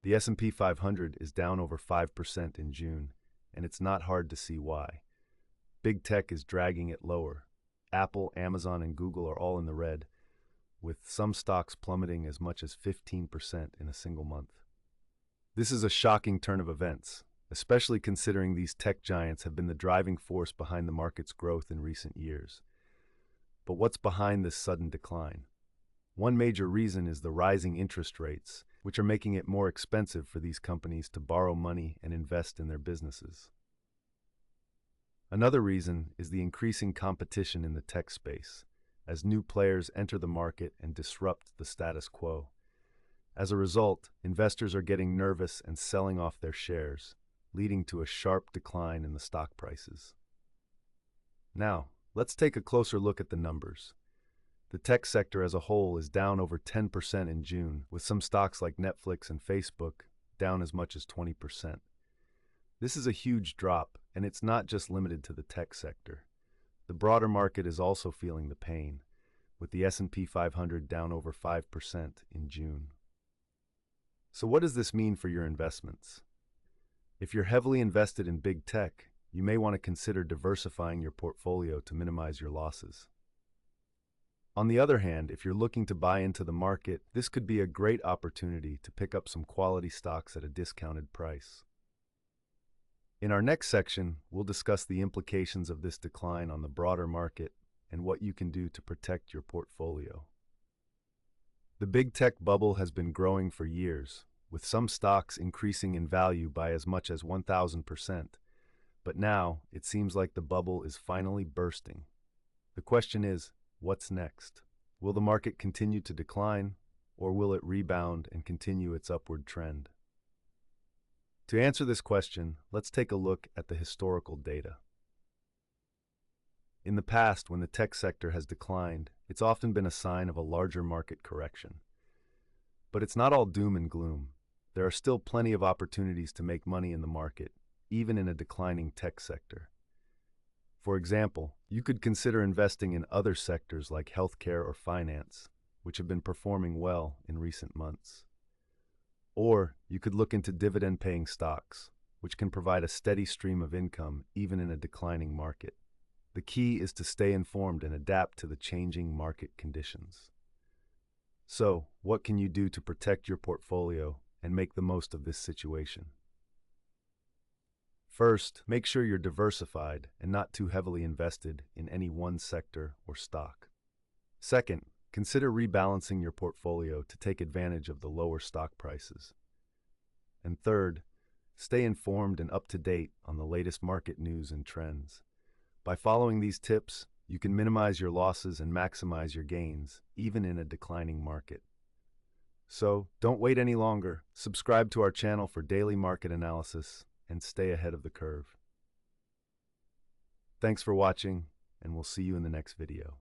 The S&P 500 is down over 5% in June, and it's not hard to see why. Big tech is dragging it lower. Apple, Amazon, and Google are all in the red, with some stocks plummeting as much as 15% in a single month. This is a shocking turn of events, especially considering these tech giants have been the driving force behind the market's growth in recent years. But what's behind this sudden decline? One major reason is the rising interest rates, which are making it more expensive for these companies to borrow money and invest in their businesses. Another reason is the increasing competition in the tech space, as new players enter the market and disrupt the status quo. As a result, investors are getting nervous and selling off their shares, leading to a sharp decline in the stock prices. Now, let's take a closer look at the numbers. The tech sector as a whole is down over 10% in June, with some stocks like Netflix and Facebook down as much as 20%. This is a huge drop, and it's not just limited to the tech sector. The broader market is also feeling the pain, with the S&P 500 down over 5% in June. So what does this mean for your investments? If you're heavily invested in big tech, you may want to consider diversifying your portfolio to minimize your losses. On the other hand, if you're looking to buy into the market, this could be a great opportunity to pick up some quality stocks at a discounted price. In our next section, we'll discuss the implications of this decline on the broader market and what you can do to protect your portfolio. The big tech bubble has been growing for years, with some stocks increasing in value by as much as 1,000%. But now, it seems like the bubble is finally bursting. The question is, what's next? Will the market continue to decline, or will it rebound and continue its upward trend? To answer this question, let's take a look at the historical data. In the past, when the tech sector has declined, it's often been a sign of a larger market correction. But it's not all doom and gloom. There are still plenty of opportunities to make money in the market, even in a declining tech sector. For example, you could consider investing in other sectors like healthcare or finance, which have been performing well in recent months. Or you could look into dividend-paying stocks, which can provide a steady stream of income even in a declining market. The key is to stay informed and adapt to the changing market conditions. So, what can you do to protect your portfolio and make the most of this situation? First, make sure you're diversified and not too heavily invested in any one sector or stock. Second, consider rebalancing your portfolio to take advantage of the lower stock prices. And third, stay informed and up to date on the latest market news and trends. By following these tips, you can minimize your losses and maximize your gains, even in a declining market. So, don't wait any longer. Subscribe to our channel for daily market analysis and stay ahead of the curve. Thanks for watching, and we'll see you in the next video.